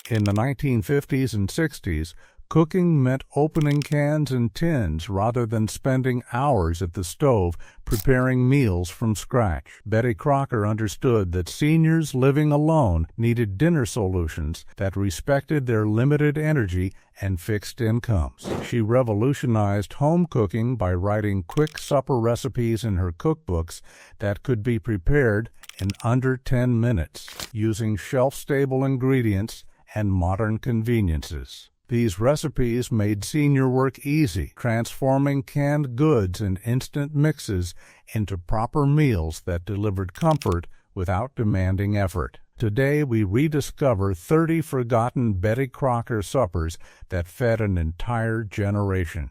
In the 1950s and 60s, cooking meant opening cans and tins rather than spending hours at the stove preparing meals from scratch. Betty Crocker understood that seniors living alone needed dinner solutions that respected their limited energy and fixed incomes. She revolutionized home cooking by writing quick supper recipes in her cookbooks that could be prepared in under 10 minutes, using shelf-stable ingredients and modern conveniences. These recipes made senior work easy, transforming canned goods and instant mixes into proper meals that delivered comfort without demanding effort. Today, we rediscover 30 forgotten Betty Crocker suppers that fed an entire generation.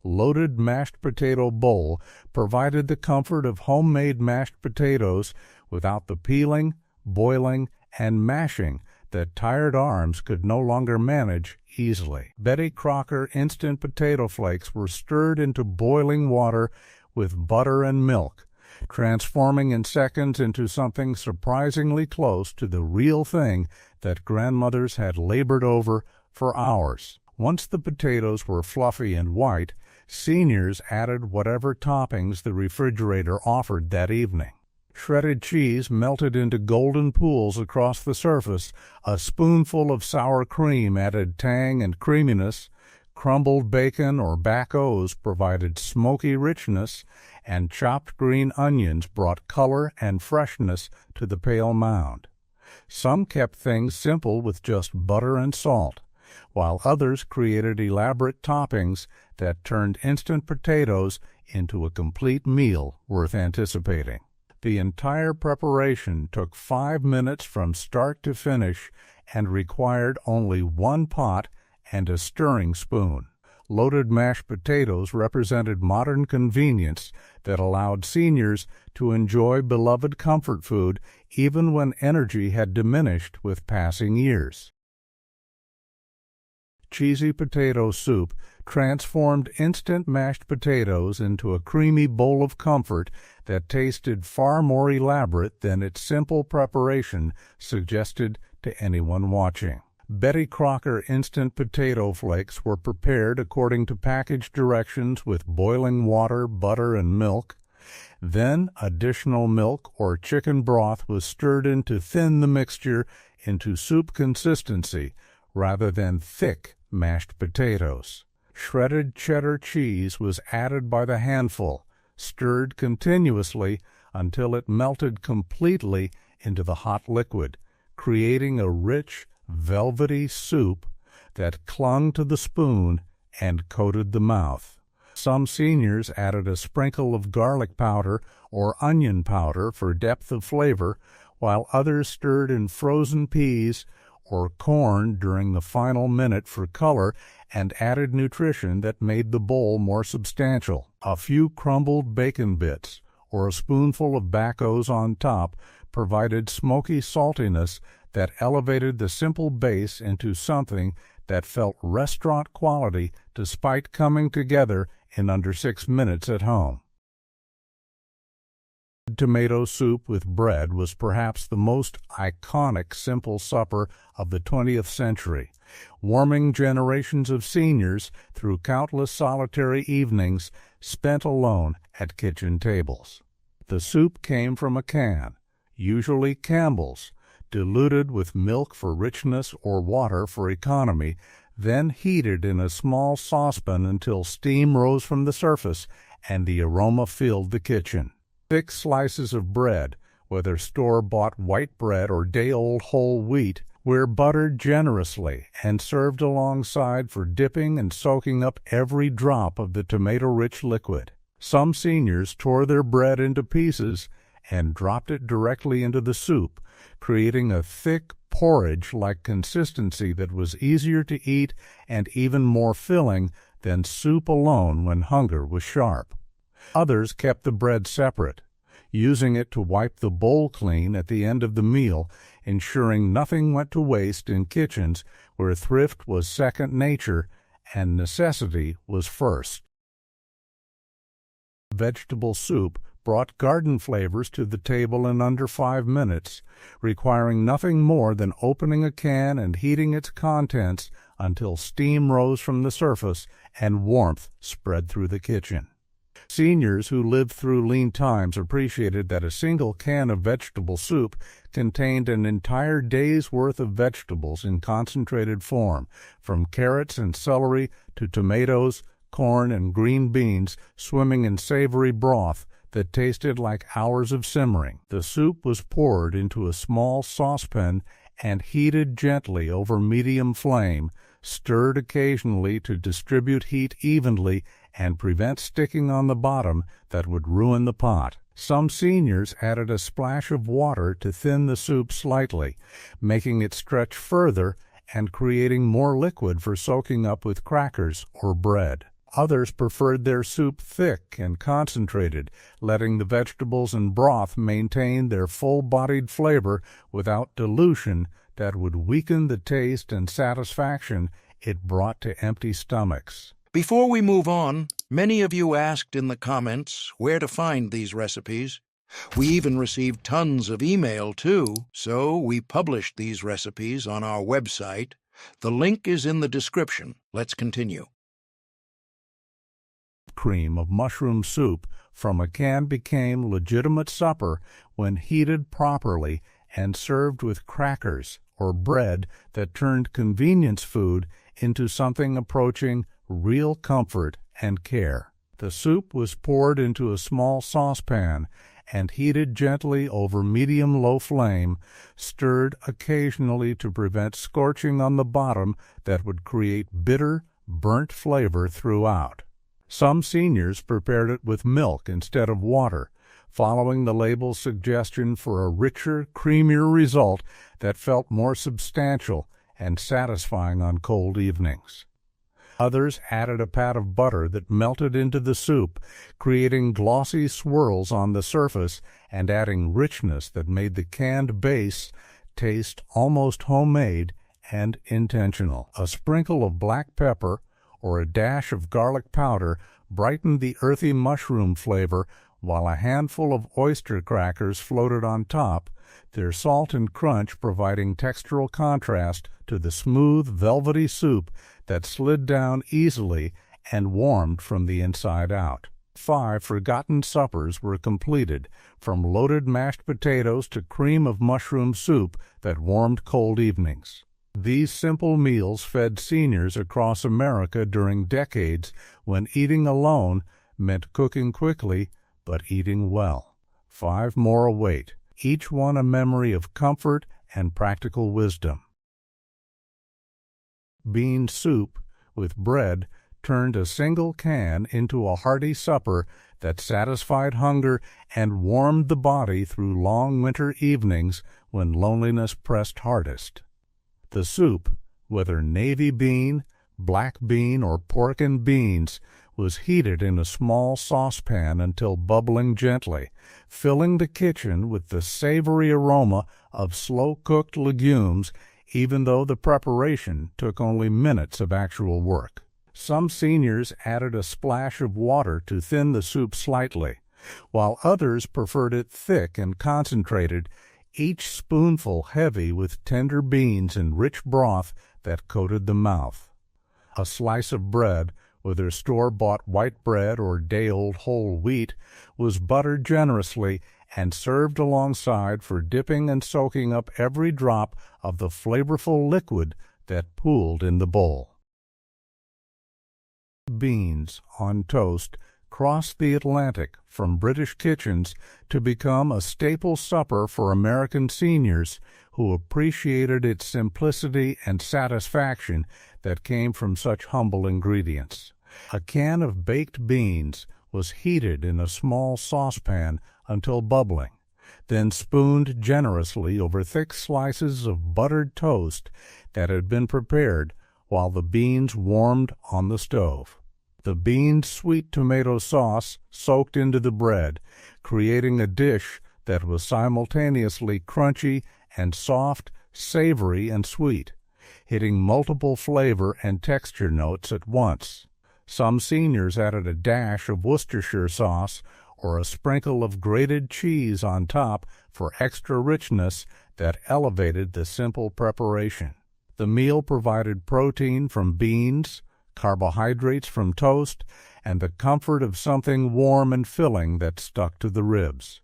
Loaded mashed potato bowl provided the comfort of homemade mashed potatoes without the peeling, boiling, and mashing that tired arms could no longer manage easily. Betty Crocker instant potato flakes were stirred into boiling water with butter and milk, transforming in seconds into something surprisingly close to the real thing that grandmothers had labored over for hours. Once the potatoes were fluffy and white, seniors added whatever toppings the refrigerator offered that evening. Shredded cheese melted into golden pools across the surface, a spoonful of sour cream added tang and creaminess, crumbled bacon or back O's provided smoky richness, and chopped green onions brought color and freshness to the pale mound. Some kept things simple with just butter and salt, while others created elaborate toppings that turned instant potatoes into a complete meal worth anticipating. The entire preparation took 5 minutes from start to finish and required only one pot and a stirring spoon. Loaded mashed potatoes represented modern convenience that allowed seniors to enjoy beloved comfort food even when energy had diminished with passing years. Cheesy potato soup transformed instant mashed potatoes into a creamy bowl of comfort that tasted far more elaborate than its simple preparation suggested to anyone watching. Betty Crocker instant potato flakes were prepared according to package directions with boiling water, butter, and milk. Then additional milk or chicken broth was stirred in to thin the mixture into soup consistency rather than thick mashed potatoes. Shredded cheddar cheese was added by the handful, stirred continuously until it melted completely into the hot liquid, creating a rich, velvety soup that clung to the spoon and coated the mouth. Some seniors added a sprinkle of garlic powder or onion powder for depth of flavor, while others stirred in frozen peas or corn during the final minute for color and added nutrition that made the bowl more substantial. A few crumbled bacon bits or a spoonful of back O's on top provided smoky saltiness that elevated the simple base into something that felt restaurant quality despite coming together in under 6 minutes at home. Tomato soup with bread was perhaps the most iconic simple supper of the 20th century, warming generations of seniors through countless solitary evenings spent alone at kitchen tables. The soup came from a can, usually Campbell's, diluted with milk for richness or water for economy, then heated in a small saucepan until steam rose from the surface and the aroma filled the kitchen. Thick slices of bread, whether store-bought white bread or day-old whole wheat, were buttered generously and served alongside for dipping and soaking up every drop of the tomato-rich liquid. Some seniors tore their bread into pieces and dropped it directly into the soup, creating a thick porridge-like consistency that was easier to eat and even more filling than soup alone when hunger was sharp. Others kept the bread separate, using it to wipe the bowl clean at the end of the meal, ensuring nothing went to waste in kitchens where thrift was second nature and necessity was first. Vegetable soup brought garden flavors to the table in under 5 minutes, requiring nothing more than opening a can and heating its contents until steam rose from the surface and warmth spread through the kitchen. Seniors who lived through lean times appreciated that a single can of vegetable soup contained an entire day's worth of vegetables in concentrated form, from carrots and celery to tomatoes, corn, and green beans swimming in savory broth that tasted like hours of simmering. The soup was poured into a small saucepan and heated gently over medium flame, stirred occasionally to distribute heat evenly and prevent sticking on the bottom that would ruin the pot. Some seniors added a splash of water to thin the soup slightly, making it stretch further and creating more liquid for soaking up with crackers or bread. Others preferred their soup thick and concentrated, letting the vegetables and broth maintain their full-bodied flavor without dilution that would weaken the taste and satisfaction it brought to empty stomachs. Before we move on, many of you asked in the comments where to find these recipes. We even received tons of email too, so we published these recipes on our website. The link is in the description. Let's continue. Cream of mushroom soup from a can became legitimate supper when heated properly and served with crackers or bread that turned convenience food into something approaching real comfort and care. The soup was poured into a small saucepan and heated gently over medium-low flame, stirred occasionally to prevent scorching on the bottom that would create bitter, burnt flavor throughout. Some seniors prepared it with milk instead of water, following the label's suggestion for a richer, creamier result that felt more substantial and satisfying on cold evenings. Others added a pat of butter that melted into the soup, creating glossy swirls on the surface and adding richness that made the canned base taste almost homemade and intentional. A sprinkle of black pepper or a dash of garlic powder brightened the earthy mushroom flavor, while a handful of oyster crackers floated on top, their salt and crunch providing textural contrast to the smooth, velvety soup that slid down easily and warmed from the inside out. 5 forgotten suppers were completed, from loaded mashed potatoes to cream of mushroom soup that warmed cold evenings. These simple meals fed seniors across America during decades when eating alone meant cooking quickly but eating well. 5 more await, each one a memory of comfort and practical wisdom. Bean soup with bread turned a single can into a hearty supper that satisfied hunger and warmed the body through long winter evenings when loneliness pressed hardest. The soup, whether navy bean, black bean, or pork and beans, was heated in a small saucepan until bubbling gently, filling the kitchen with the savory aroma of slow-cooked legumes, even though the preparation took only minutes of actual work. Some seniors added a splash of water to thin the soup slightly, while others preferred it thick and concentrated, each spoonful heavy with tender beans and rich broth that coated the mouth. A slice of bread, whether store-bought white bread or day-old whole wheat, was buttered generously and served alongside for dipping and soaking up every drop of the flavorful liquid that pooled in the bowl. Beans on toast crossed the Atlantic from British kitchens to become a staple supper for American seniors who appreciated its simplicity and satisfaction that came from such humble ingredients. A can of baked beans was heated in a small saucepan until bubbling, then spooned generously over thick slices of buttered toast that had been prepared while the beans warmed on the stove. The beans' sweet tomato sauce soaked into the bread, creating a dish that was simultaneously crunchy and soft, savory and sweet, hitting multiple flavor and texture notes at once. Some seniors added a dash of Worcestershire sauce or a sprinkle of grated cheese on top for extra richness that elevated the simple preparation. The meal provided protein from beans, carbohydrates from toast, and the comfort of something warm and filling that stuck to the ribs.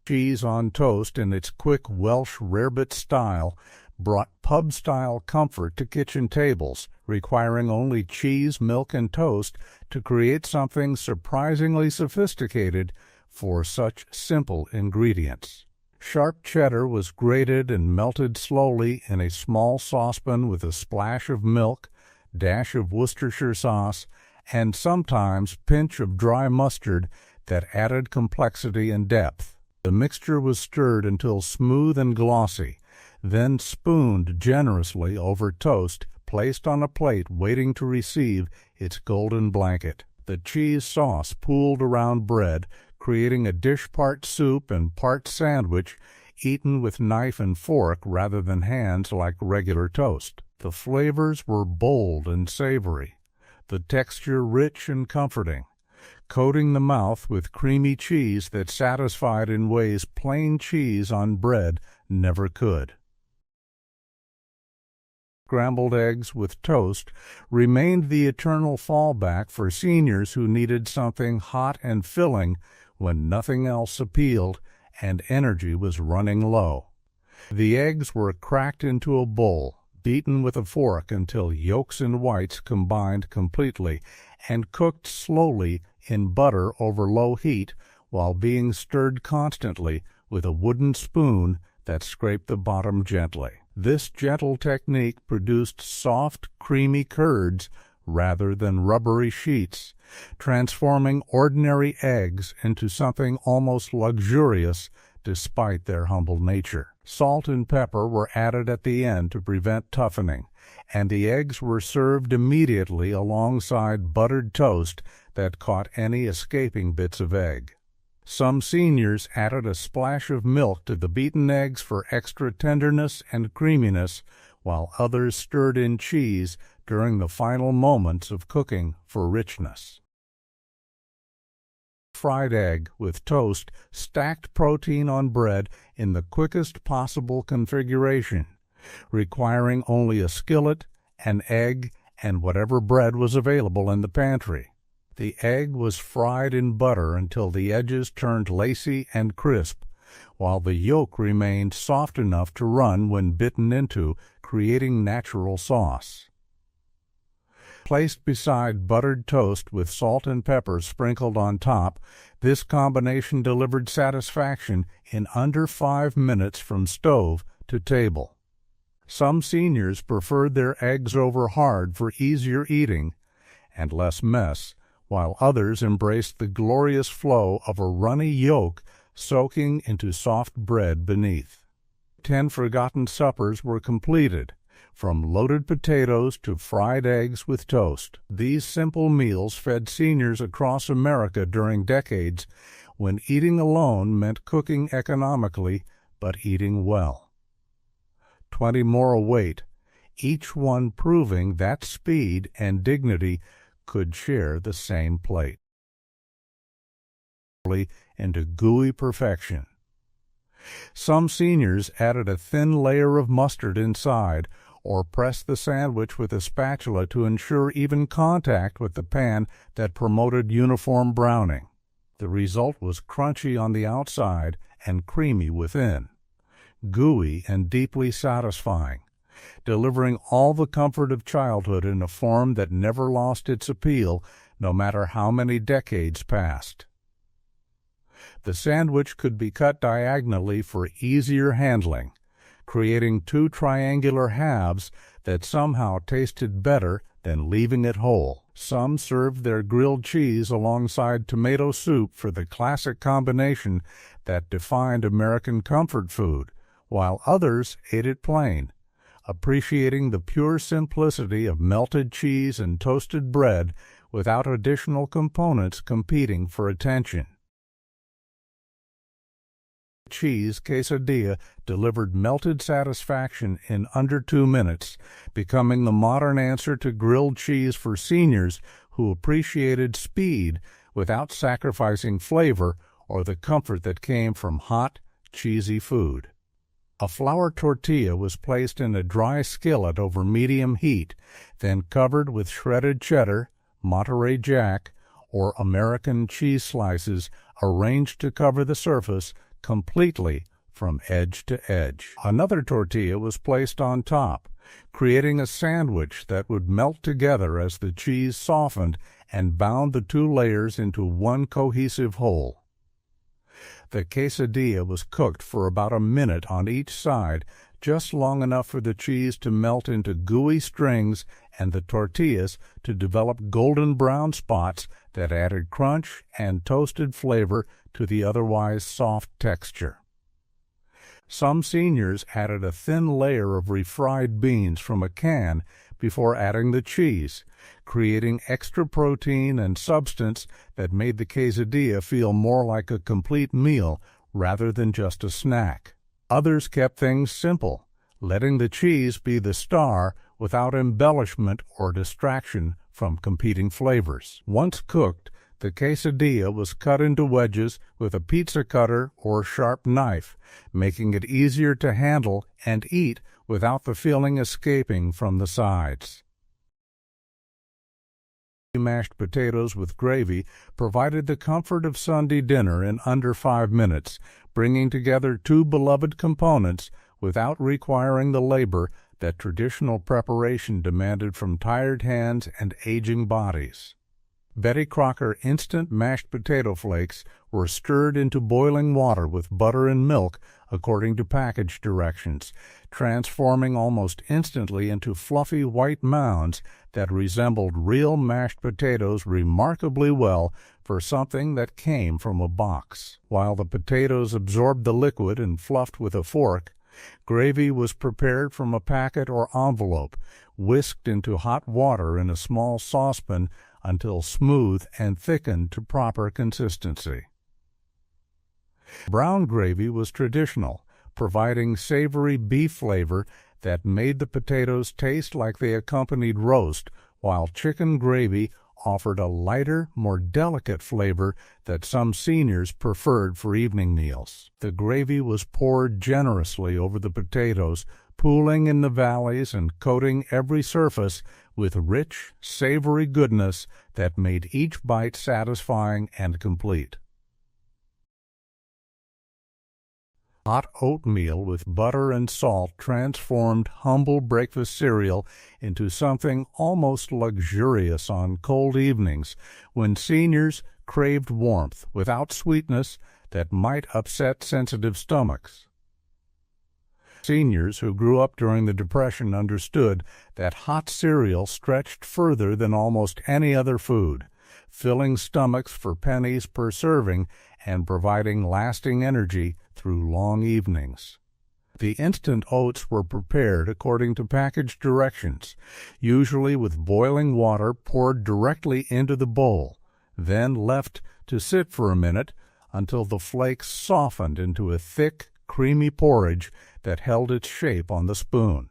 Cheese on toast in its quick Welsh rarebit style brought pub-style comfort to kitchen tables, requiring only cheese, milk, and toast to create something surprisingly sophisticated for such simple ingredients. Sharp cheddar was grated and melted slowly in a small saucepan with a splash of milk, dash of Worcestershire sauce, and sometimes pinch of dry mustard that added complexity and depth. The mixture was stirred until smooth and glossy, then spooned generously over toast placed on a plate waiting to receive its golden blanket. The cheese sauce pooled around bread, creating a dish part soup and part sandwich, eaten with knife and fork rather than hands like regular toast. The flavors were bold and savory, the texture rich and comforting, coating the mouth with creamy cheese that satisfied in ways plain cheese on bread never could. Scrambled eggs with toast remained the eternal fallback for seniors who needed something hot and filling when nothing else appealed and energy was running low. The eggs were cracked into a bowl, beaten with a fork until yolks and whites combined completely, and cooked slowly in butter over low heat while being stirred constantly with a wooden spoon that scraped the bottom gently. This gentle technique produced soft, creamy curds rather than rubbery sheets, transforming ordinary eggs into something almost luxurious despite their humble nature. Salt and pepper were added at the end to prevent toughening, and the eggs were served immediately alongside buttered toast that caught any escaping bits of egg. Some seniors added a splash of milk to the beaten eggs for extra tenderness and creaminess, while others stirred in cheese during the final moments of cooking for richness. Fried egg with toast stacked protein on bread in the quickest possible configuration, requiring only a skillet, an egg, and whatever bread was available in the pantry. The egg was fried in butter until the edges turned lacy and crisp, while the yolk remained soft enough to run when bitten into, creating natural sauce. Placed beside buttered toast with salt and pepper sprinkled on top, this combination delivered satisfaction in under 5 minutes from stove to table. Some seniors preferred their eggs over hard for easier eating and less mess, while others embraced the glorious flow of a runny yolk soaking into soft bread beneath. 10 forgotten suppers were completed, from loaded potatoes to fried eggs with toast. These simple meals fed seniors across America during decades when eating alone meant cooking economically but eating well. 20 more await, each one proving that speed and dignity could share the same plate. Into gooey perfection. Some seniors added a thin layer of mustard inside, or pressed the sandwich with a spatula to ensure even contact with the pan that promoted uniform browning. The result was crunchy on the outside and creamy within, gooey and deeply satisfying, delivering all the comfort of childhood in a form that never lost its appeal, no matter how many decades passed. The sandwich could be cut diagonally for easier handling, creating 2 triangular halves that somehow tasted better than leaving it whole. Some served their grilled cheese alongside tomato soup for the classic combination that defined American comfort food, while others ate it plain, appreciating the pure simplicity of melted cheese and toasted bread without additional components competing for attention. Cheese quesadilla delivered melted satisfaction in under 2 minutes, becoming the modern answer to grilled cheese for seniors who appreciated speed without sacrificing flavor or the comfort that came from hot, cheesy food. A flour tortilla was placed in a dry skillet over medium heat, then covered with shredded cheddar, Monterey Jack, or American cheese slices arranged to cover the surface completely from edge to edge. Another tortilla was placed on top, creating a sandwich that would melt together as the cheese softened and bound the two layers into one cohesive whole. The quesadilla was cooked for about a minute on each side, just long enough for the cheese to melt into gooey strings and the tortillas to develop golden brown spots that added crunch and toasted flavor to the otherwise soft texture. Some seniors added a thin layer of refried beans from a can before adding the cheese, creating extra protein and substance that made the quesadilla feel more like a complete meal rather than just a snack. Others kept things simple, letting the cheese be the star without embellishment or distraction from competing flavors. Once cooked, the quesadilla was cut into wedges with a pizza cutter or sharp knife, making it easier to handle and eat without the filling escaping from the sides. Mashed potatoes with gravy provided the comfort of Sunday dinner in under 5 minutes, bringing together two beloved components without requiring the labor that traditional preparation demanded from tired hands and aging bodies. Betty Crocker instant mashed potato flakes were stirred into boiling water with butter and milk according to package directions, transforming almost instantly into fluffy white mounds that resembled real mashed potatoes remarkably well for something that came from a box. While the potatoes absorbed the liquid and fluffed with a fork, gravy was prepared from a packet or envelope, whisked into hot water in a small saucepan until smooth and thickened to proper consistency. Brown gravy was traditional, providing savory beef flavor that made the potatoes taste like they accompanied roast, while chicken gravy offered a lighter, more delicate flavor that some seniors preferred for evening meals. The gravy was poured generously over the potatoes, pooling in the valleys and coating every surface with rich, savory goodness that made each bite satisfying and complete. Hot oatmeal with butter and salt transformed humble breakfast cereal into something almost luxurious on cold evenings when seniors craved warmth without sweetness that might upset sensitive stomachs. Seniors who grew up during the Depression understood that hot cereal stretched further than almost any other food, filling stomachs for pennies per serving and providing lasting energy through long evenings. The instant oats were prepared according to package directions, usually with boiling water poured directly into the bowl, then left to sit for a minute until the flakes softened into a thick, creamy porridge that held its shape on the spoon.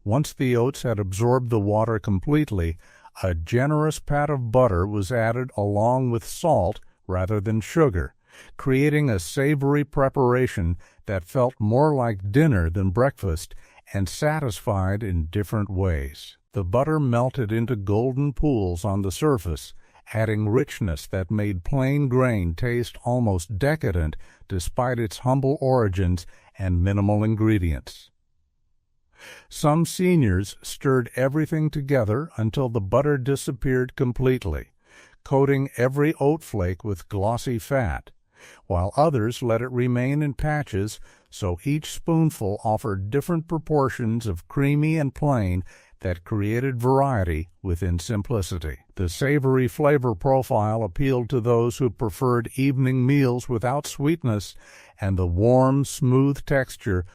Once the oats had absorbed the water completely, a generous pat of butter was added along with salt rather than sugar, creating a savory preparation that felt more like dinner than breakfast and satisfied in different ways. The butter melted into golden pools on the surface, adding richness that made plain grain taste almost decadent despite its humble origins and minimal ingredients. Some seniors stirred everything together until the butter disappeared completely, coating every oat flake with glossy fat, while others let it remain in patches so each spoonful offered different proportions of creamy and plain that created variety within simplicity. The savory flavor profile appealed to those who preferred evening meals without sweetness and the warm, smooth texture.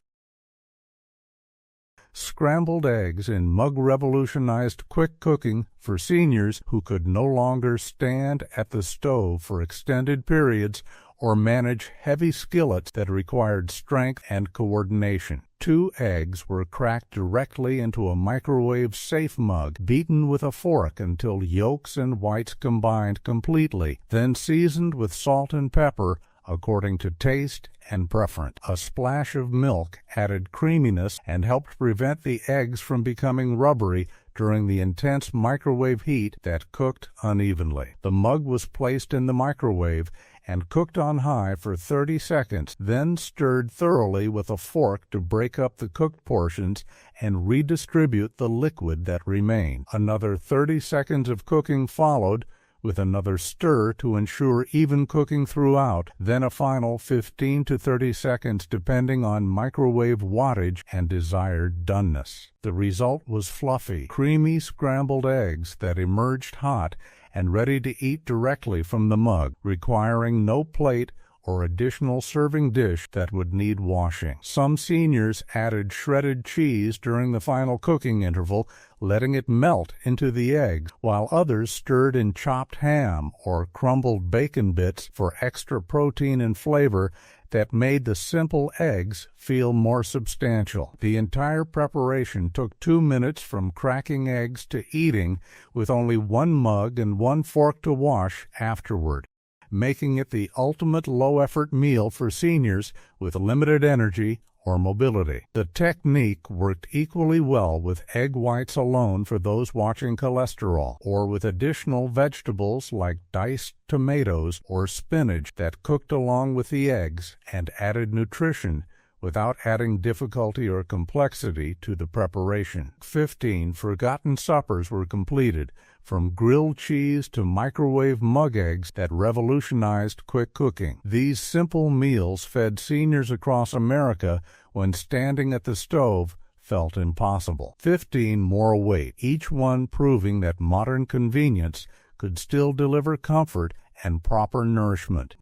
Scrambled eggs in mug revolutionized quick cooking for seniors who could no longer stand at the stove for extended periods or manage heavy skillets that required strength and coordination. 2 eggs were cracked directly into a microwave-safe mug, beaten with a fork until yolks and whites combined completely, then seasoned with salt and pepper according to taste and preference. A splash of milk added creaminess and helped prevent the eggs from becoming rubbery during the intense microwave heat that cooked unevenly. The mug was placed in the microwave and cooked on high for 30 seconds, then stirred thoroughly with a fork to break up the cooked portions and redistribute the liquid that remained. Another 30 seconds of cooking followed, with another stir to ensure even cooking throughout, then a final 15 to 30 seconds depending on microwave wattage and desired doneness. The result was fluffy, creamy scrambled eggs that emerged hot and ready to eat directly from the mug, requiring no plate or additional serving dish that would need washing. Some seniors added shredded cheese during the final cooking interval, letting it melt into the eggs, while others stirred in chopped ham or crumbled bacon bits for extra protein and flavor that made the simple eggs feel more substantial. The entire preparation took 2 minutes from cracking eggs to eating, with only 1 mug and 1 fork to wash afterward, making it the ultimate low-effort meal for seniors with limited energy or mobility. The technique worked equally well with egg whites alone for those watching cholesterol, or with additional vegetables like diced tomatoes or spinach that cooked along with the eggs and added nutrition without adding difficulty or complexity to the preparation. 15 forgotten suppers were completed, from grilled cheese to microwave mug eggs that revolutionized quick cooking. These simple meals fed seniors across America when standing at the stove felt impossible. 15 more await, each one proving that modern convenience could still deliver comfort and proper nourishment.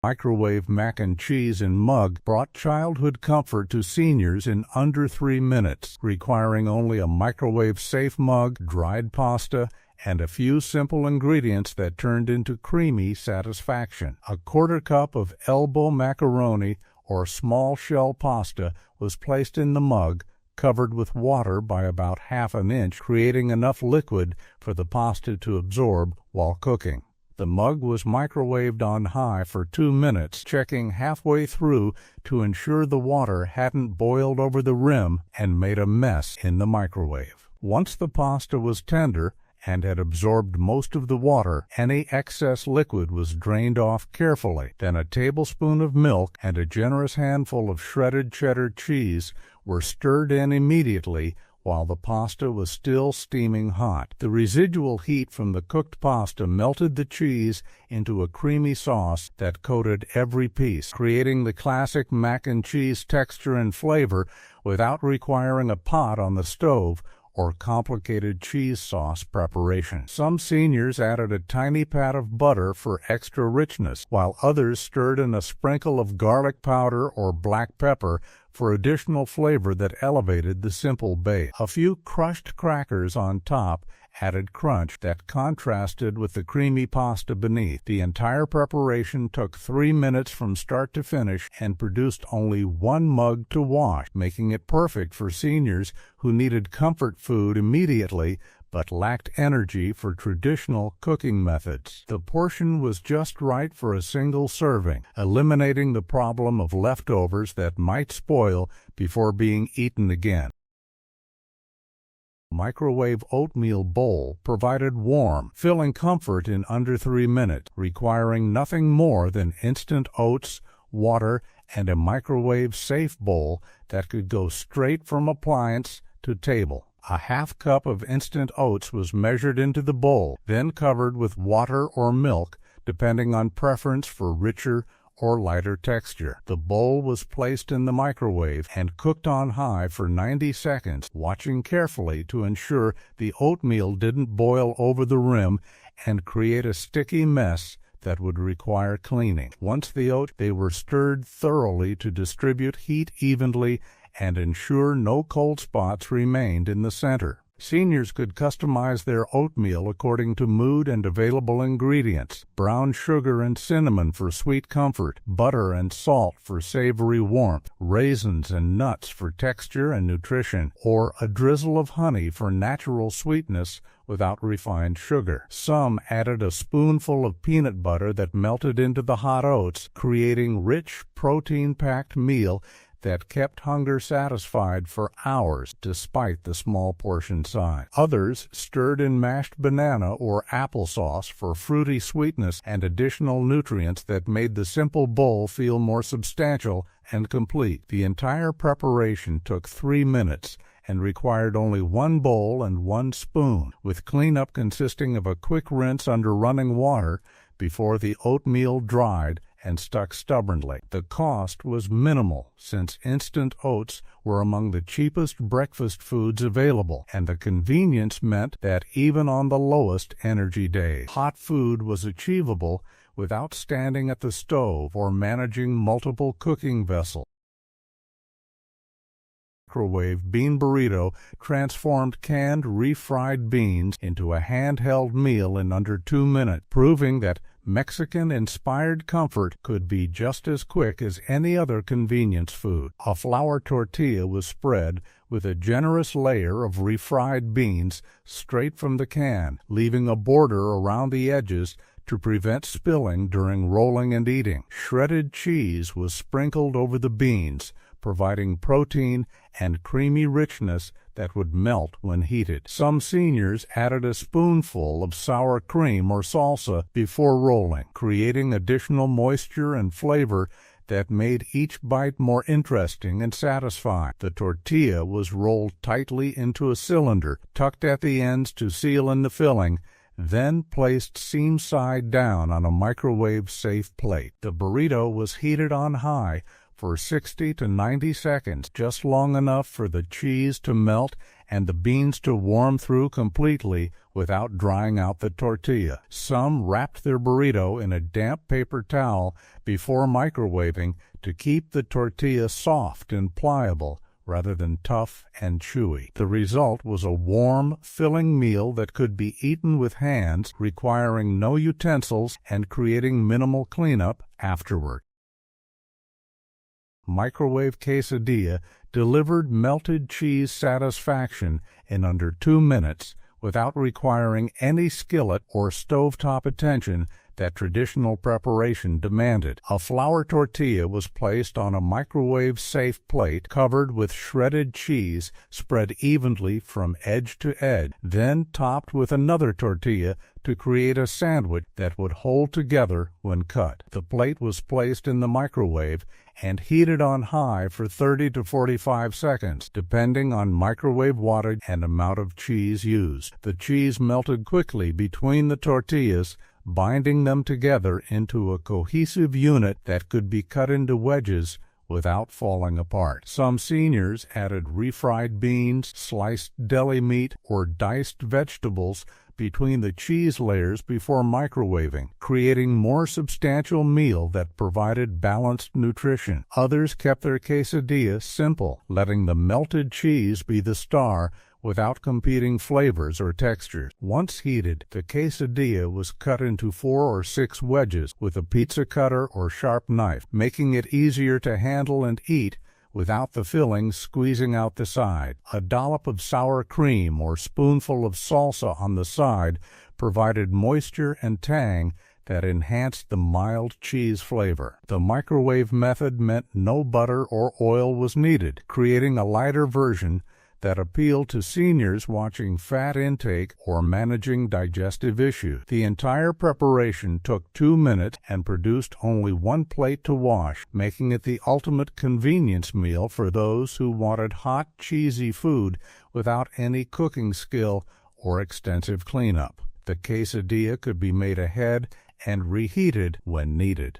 Microwave mac and cheese in mug brought childhood comfort to seniors in under 3 minutes, requiring only a microwave-safe mug, dried pasta, and a few simple ingredients that turned into creamy satisfaction. A quarter cup of elbow macaroni or small shell pasta was placed in the mug, covered with water by about ½ an inch, creating enough liquid for the pasta to absorb while cooking. The mug was microwaved on high for 2 minutes, checking halfway through to ensure the water hadn't boiled over the rim and made a mess in the microwave. Once the pasta was tender and had absorbed most of the water, any excess liquid was drained off carefully. Then a tablespoon of milk and a generous handful of shredded cheddar cheese were stirred in immediately while the pasta was still steaming hot. The residual heat from the cooked pasta melted the cheese into a creamy sauce that coated every piece, creating the classic mac and cheese texture and flavor without requiring a pot on the stove or complicated cheese sauce preparation. Some seniors added a tiny pat of butter for extra richness, while others stirred in a sprinkle of garlic powder or black pepper for additional flavor that elevated the simple base. A few crushed crackers on top added crunch that contrasted with the creamy pasta beneath. The entire preparation took 3 minutes from start to finish and produced only 1 mug to wash, making it perfect for seniors who needed comfort food immediately but lacked energy for traditional cooking methods. The portion was just right for a single serving, eliminating the problem of leftovers that might spoil before being eaten again. Microwave oatmeal bowl provided warmth, filling comfort in under 3 minutes, requiring nothing more than instant oats, water, and a microwave-safe bowl that could go straight from appliance to table. A ½ cup of instant oats was measured into the bowl, then covered with water or milk, depending on preference for richer or lighter texture. The bowl was placed in the microwave and cooked on high for 90 seconds, watching carefully to ensure the oatmeal didn't boil over the rim and create a sticky mess that would require cleaning. Once they were stirred thoroughly to distribute heat evenly and ensure no cold spots remained in the center. Seniors could customize their oatmeal according to mood and available ingredients: brown sugar and cinnamon for sweet comfort, butter and salt for savory warmth, raisins and nuts for texture and nutrition, or a drizzle of honey for natural sweetness without refined sugar. Some added a spoonful of peanut butter that melted into the hot oats, creating rich, protein-packed meal that kept hunger satisfied for hours despite the small portion size. Others stirred in mashed banana or applesauce for fruity sweetness and additional nutrients that made the simple bowl feel more substantial and complete. The entire preparation took 3 minutes and required only 1 bowl and 1 spoon, with cleanup consisting of a quick rinse under running water before the oatmeal dried and stuck stubbornly. The cost was minimal, since instant oats were among the cheapest breakfast foods available, and the convenience meant that even on the lowest energy days, hot food was achievable without standing at the stove or managing multiple cooking vessels. Microwave bean burrito transformed canned refried beans into a handheld meal in under 2 minutes, proving that Mexican-inspired comfort could be just as quick as any other convenience food. A flour tortilla was spread with a generous layer of refried beans straight from the can, leaving a border around the edges to prevent spilling during rolling and eating. Shredded cheese was sprinkled over the beans, providing protein and creamy richness that would melt when heated. Some seniors added a spoonful of sour cream or salsa before rolling, creating additional moisture and flavor that made each bite more interesting and satisfying. The tortilla was rolled tightly into a cylinder, tucked at the ends to seal in the filling, then placed seam side down on a microwave-safe plate. The burrito was heated on high for 60 to 90 seconds, just long enough for the cheese to melt and the beans to warm through completely without drying out the tortilla. Some wrapped their burrito in a damp paper towel before microwaving to keep the tortilla soft and pliable rather than tough and chewy. The result was a warm, filling meal that could be eaten with hands, requiring no utensils and creating minimal cleanup afterward. Microwave quesadilla delivered melted cheese satisfaction in under 2 minutes without requiring any skillet or stovetop attention that traditional preparation demanded. A flour tortilla was placed on a microwave-safe plate covered with shredded cheese spread evenly from edge to edge, then topped with another tortilla to create a sandwich that would hold together when cut. The plate was placed in the microwave and heated on high for 30 to 45 seconds, depending on microwave wattage and amount of cheese used. The cheese melted quickly between the tortillas, binding them together into a cohesive unit that could be cut into wedges without falling apart. Some seniors added refried beans, sliced deli meat, or diced vegetables between the cheese layers before microwaving, creating more substantial meal that provided balanced nutrition. Others kept their quesadilla simple, letting the melted cheese be the star without competing flavors or textures. Once heated, the quesadilla was cut into 4 or 6 wedges with a pizza cutter or sharp knife, making it easier to handle and eat without the filling squeezing out the side. A dollop of sour cream or spoonful of salsa on the side provided moisture and tang that enhanced the mild cheese flavor. The microwave method meant no butter or oil was needed, creating a lighter version that appealed to seniors watching fat intake or managing digestive issues. The entire preparation took 2 minutes and produced only 1 plate to wash, making it the ultimate convenience meal for those who wanted hot, cheesy food without any cooking skill or extensive cleanup. The quesadilla could be made ahead and reheated when needed.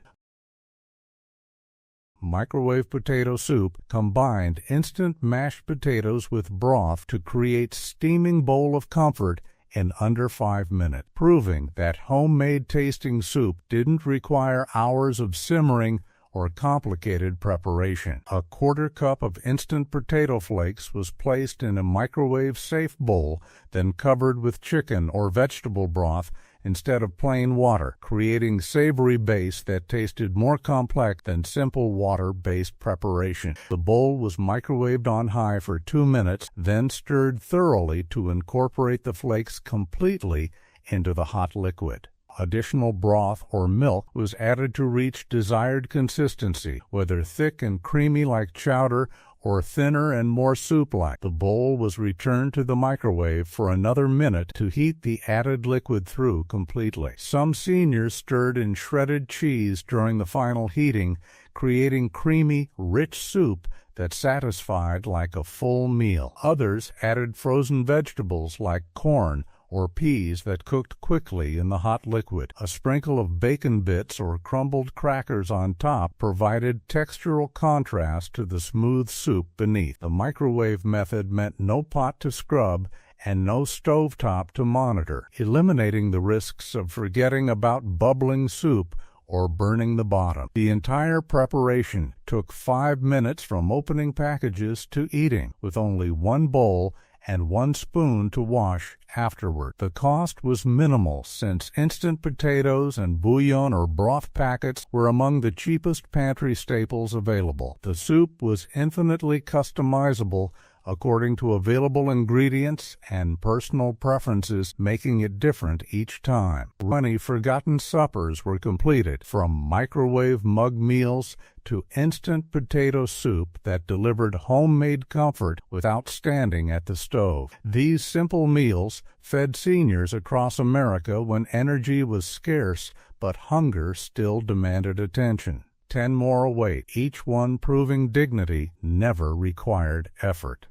Microwave potato soup combined instant mashed potatoes with broth to create steaming bowl of comfort in under 5 minutes, proving that homemade tasting soup didn't require hours of simmering or complicated preparation. A quarter cup of instant potato flakes was placed in a microwave-safe bowl, then covered with chicken or vegetable broth instead of plain water, creating savory base that tasted more complex than simple water-based preparation. The bowl was microwaved on high for 2 minutes, then stirred thoroughly to incorporate the flakes completely into the hot liquid. Additional broth or milk was added to reach desired consistency, whether thick and creamy like chowder or thinner and more soup-like. The bowl was returned to the microwave for another minute to heat the added liquid through completely. Some seniors stirred in shredded cheese during the final heating, creating creamy, rich soup that satisfied like a full meal. Others added frozen vegetables like corn or peas that cooked quickly in the hot liquid. A sprinkle of bacon bits or crumbled crackers on top provided textural contrast to the smooth soup beneath. The microwave method meant no pot to scrub and no stovetop to monitor, eliminating the risks of forgetting about bubbling soup or burning the bottom. The entire preparation took 5 minutes from opening packages to eating, with only 1 bowl and 1 spoon to wash afterward. The cost was minimal, since instant potatoes and bouillon or broth packets were among the cheapest pantry staples available. The soup was infinitely customizable according to available ingredients and personal preferences, making it different each time. Many forgotten suppers were completed, from microwave mug meals to instant potato soup that delivered homemade comfort without standing at the stove. These simple meals fed seniors across America when energy was scarce, but hunger still demanded attention. 10 more await, each one proving dignity never required effort.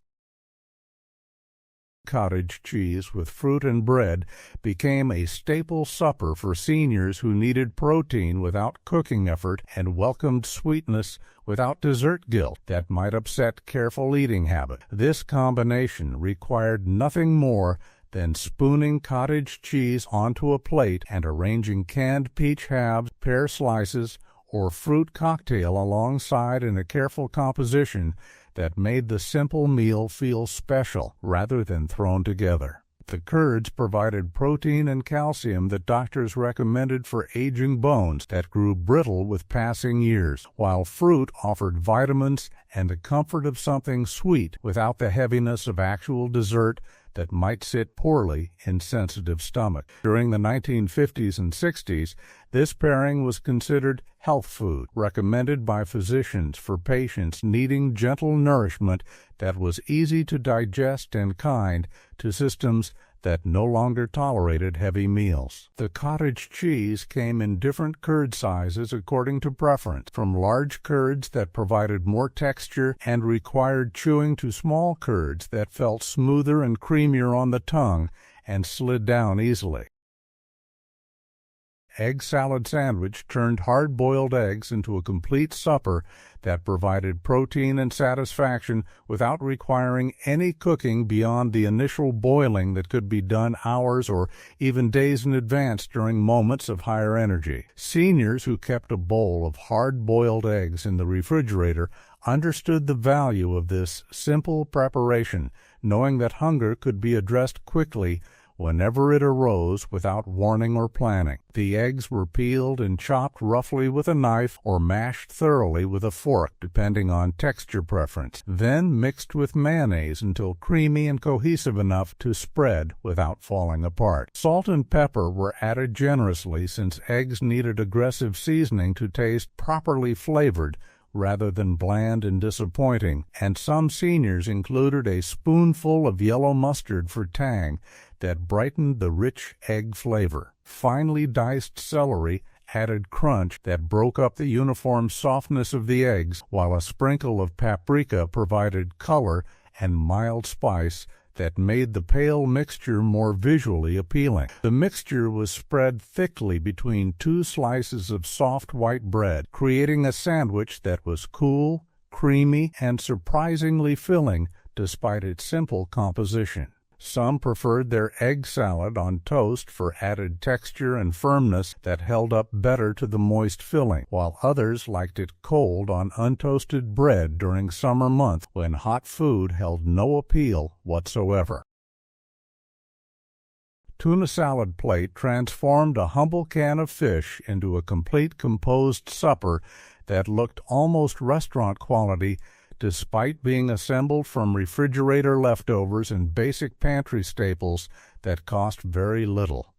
Cottage cheese with fruit and bread became a staple supper for seniors who needed protein without cooking effort and welcomed sweetness without dessert guilt that might upset careful eating habits. This combination required nothing more than spooning cottage cheese onto a plate and arranging canned peach halves, pear slices, or fruit cocktail alongside in a careful composition that made the simple meal feel special rather than thrown together. The curds provided protein and calcium that doctors recommended for aging bones that grew brittle with passing years, while fruit offered vitamins and the comfort of something sweet without the heaviness of actual dessert that might sit poorly in sensitive stomachs. During the 1950s and 60s, this pairing was considered health food, recommended by physicians for patients needing gentle nourishment that was easy to digest and kind to systems that no longer tolerated heavy meals. The cottage cheese came in different curd sizes according to preference, from large curds that provided more texture and required chewing to small curds that felt smoother and creamier on the tongue and slid down easily. Egg salad sandwich turned hard-boiled eggs into a complete supper that provided protein and satisfaction without requiring any cooking beyond the initial boiling that could be done hours or even days in advance during moments of higher energy. Seniors who kept a bowl of hard-boiled eggs in the refrigerator understood the value of this simple preparation, knowing that hunger could be addressed quickly whenever it arose without warning or planning. The eggs were peeled and chopped roughly with a knife or mashed thoroughly with a fork, depending on texture preference, then mixed with mayonnaise until creamy and cohesive enough to spread without falling apart. Salt and pepper were added generously, since eggs needed aggressive seasoning to taste properly flavored rather than bland and disappointing, and some seniors included a spoonful of yellow mustard for tang that brightened the rich egg flavor. Finely diced celery added crunch that broke up the uniform softness of the eggs, while a sprinkle of paprika provided color and mild spice that made the pale mixture more visually appealing. The mixture was spread thickly between 2 slices of soft white bread, creating a sandwich that was cool, creamy, and surprisingly filling despite its simple composition. Some preferred their egg salad on toast for added texture and firmness that held up better to the moist filling, while others liked it cold on untoasted bread during summer months when hot food held no appeal whatsoever. Tuna salad plate transformed a humble can of fish into a complete composed supper that looked almost restaurant quality, despite being assembled from refrigerator leftovers and basic pantry staples that cost very little.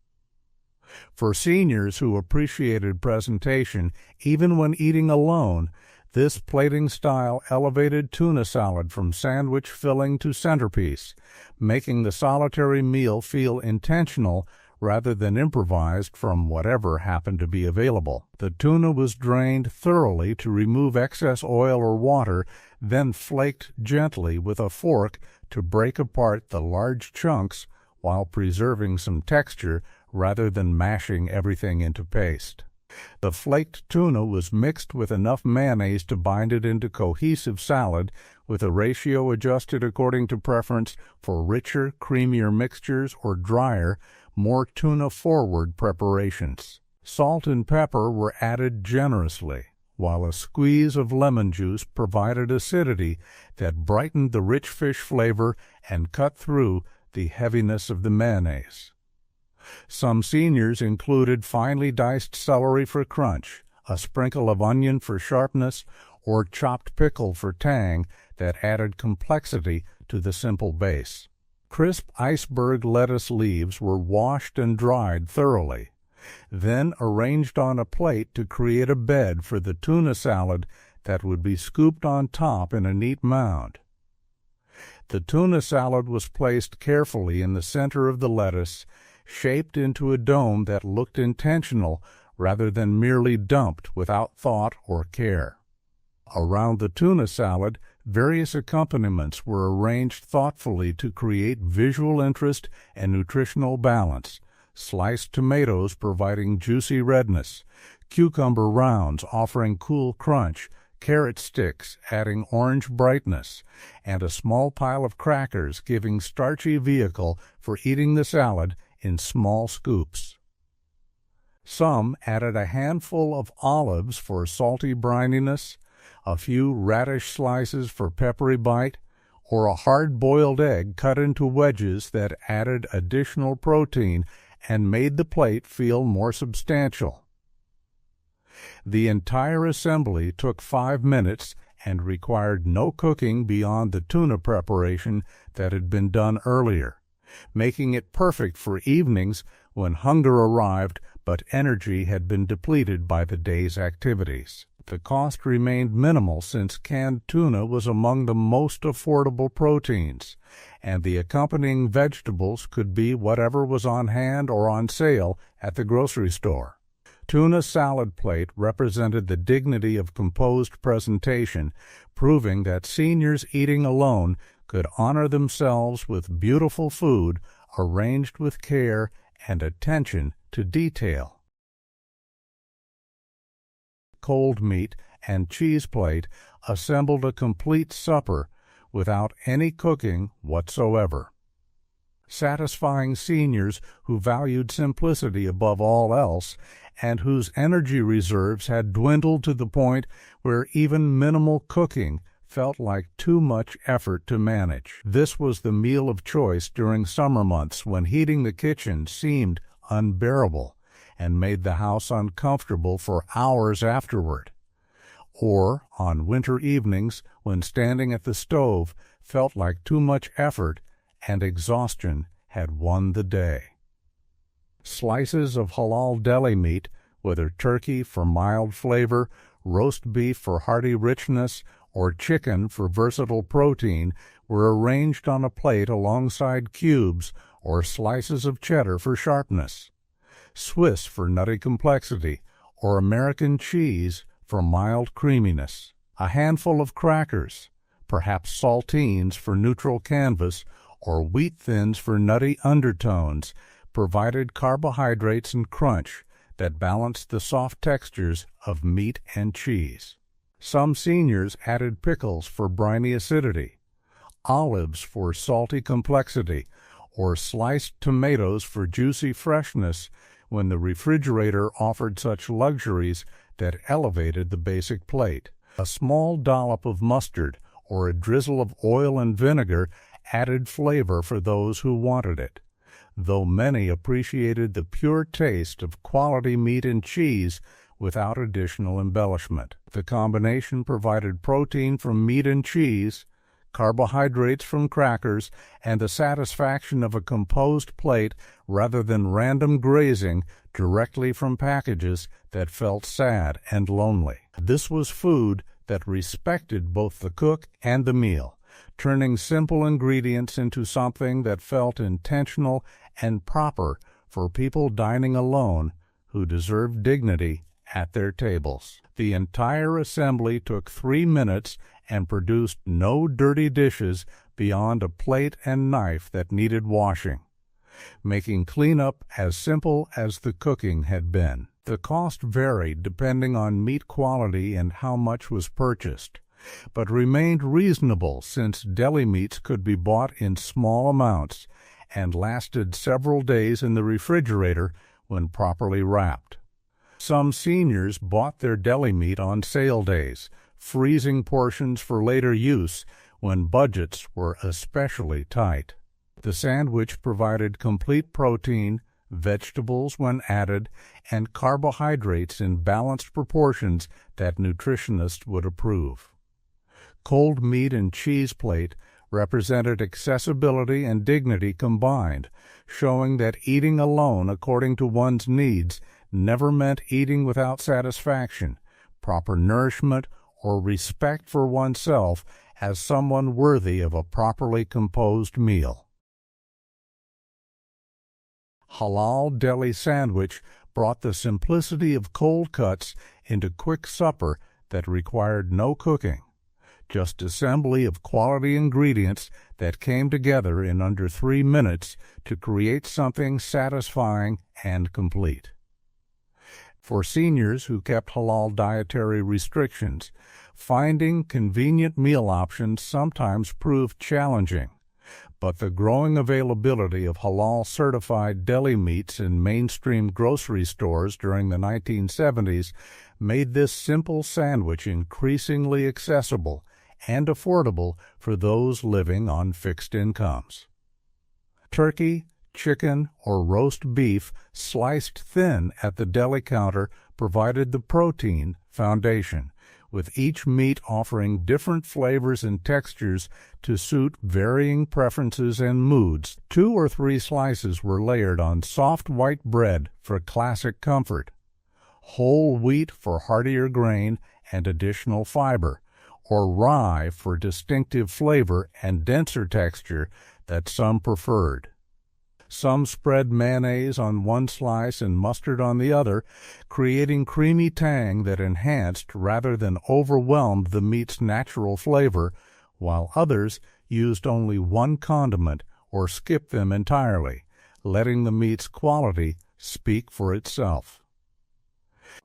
For seniors who appreciated presentation, even when eating alone, this plating style elevated tuna salad from sandwich filling to centerpiece, making the solitary meal feel intentional rather than improvised from whatever happened to be available. The tuna was drained thoroughly to remove excess oil or water, then flaked gently with a fork to break apart the large chunks while preserving some texture rather than mashing everything into paste. The flaked tuna was mixed with enough mayonnaise to bind it into cohesive salad, with a ratio adjusted according to preference for richer, creamier mixtures or drier, more tuna-forward preparations. Salt and pepper were added generously, while a squeeze of lemon juice provided acidity that brightened the rich fish flavor and cut through the heaviness of the mayonnaise. Some seniors included finely diced celery for crunch, a sprinkle of onion for sharpness, or chopped pickle for tang that added complexity to the simple base. Crisp iceberg lettuce leaves were washed and dried thoroughly, then arranged on a plate to create a bed for the tuna salad that would be scooped on top in a neat mound. The tuna salad was placed carefully in the center of the lettuce, shaped into a dome that looked intentional rather than merely dumped without thought or care. Around the tuna salad, various accompaniments were arranged thoughtfully to create visual interest and nutritional balance, sliced tomatoes providing juicy redness, cucumber rounds offering cool crunch, carrot sticks adding orange brightness, and a small pile of crackers giving starchy vehicle for eating the salad in small scoops. Some added a handful of olives for salty brininess, a few radish slices for peppery bite, or a hard-boiled egg cut into wedges that added additional protein and made the plate feel more substantial. The entire assembly took 5 minutes and required no cooking beyond the tuna preparation that had been done earlier, making it perfect for evenings when hunger arrived but energy had been depleted by the day's activities. The cost remained minimal since canned tuna was among the most affordable proteins, and the accompanying vegetables could be whatever was on hand or on sale at the grocery store. Tuna salad plate represented the dignity of composed presentation, proving that seniors eating alone could honor themselves with beautiful food arranged with care and attention to detail. Cold meat and cheese plate assembled a complete supper without any cooking whatsoever, satisfying seniors who valued simplicity above all else and whose energy reserves had dwindled to the point where even minimal cooking felt like too much effort to manage. This was the meal of choice during summer months when heating the kitchen seemed unbearable and made the house uncomfortable for hours afterward, or on winter evenings when standing at the stove felt like too much effort and exhaustion had won the day. Slices of halal deli meat, whether turkey for mild flavor, roast beef for hearty richness, or chicken for versatile protein, were arranged on a plate alongside cubes or slices of cheddar for sharpness, Swiss for nutty complexity, or American cheese for mild creaminess. A handful of crackers, perhaps saltines for neutral canvas, or wheat thins for nutty undertones, provided carbohydrates and crunch that balanced the soft textures of meat and cheese. Some seniors added pickles for briny acidity, olives for salty complexity, or sliced tomatoes for juicy freshness when the refrigerator offered such luxuries that elevated the basic plate. A small dollop of mustard or a drizzle of oil and vinegar added flavor for those who wanted it, though many appreciated the pure taste of quality meat and cheese without additional embellishment. The combination provided protein from meat and cheese, carbohydrates from crackers, and the satisfaction of a composed plate rather than random grazing directly from packages that felt sad and lonely. This was food that respected both the cook and the meal, turning simple ingredients into something that felt intentional and proper for people dining alone who deserved dignity at their tables. The entire assembly took 3 minutes and produced no dirty dishes beyond a plate and knife that needed washing, making cleanup as simple as the cooking had been. The cost varied depending on meat quality and how much was purchased, but remained reasonable since deli meats could be bought in small amounts and lasted several days in the refrigerator when properly wrapped. Some seniors bought their deli meat on sale days, freezing portions for later use when budgets were especially tight. The sandwich provided complete protein, vegetables when added, and carbohydrates in balanced proportions that nutritionists would approve. Cold meat and cheese plate represented accessibility and dignity combined, showing that eating alone according to one's needs never meant eating without satisfaction, proper nourishment, or respect for oneself as someone worthy of a properly composed meal. Halal deli sandwich brought the simplicity of cold cuts into quick supper that required no cooking, just assembly of quality ingredients that came together in under 3 minutes to create something satisfying and complete. For seniors who kept halal dietary restrictions, finding convenient meal options sometimes proved challenging, but the growing availability of halal-certified deli meats in mainstream grocery stores during the 1970s made this simple sandwich increasingly accessible and affordable for those living on fixed incomes. Turkey, chicken, or roast beef sliced thin at the deli counter provided the protein foundation, with each meat offering different flavors and textures to suit varying preferences and moods. 2 or 3 slices were layered on soft white bread for classic comfort, whole wheat for heartier grain and additional fiber, or rye for distinctive flavor and denser texture that some preferred. Some spread mayonnaise on one slice and mustard on the other, creating creamy tang that enhanced rather than overwhelmed the meat's natural flavor, while others used only one condiment or skipped them entirely, letting the meat's quality speak for itself.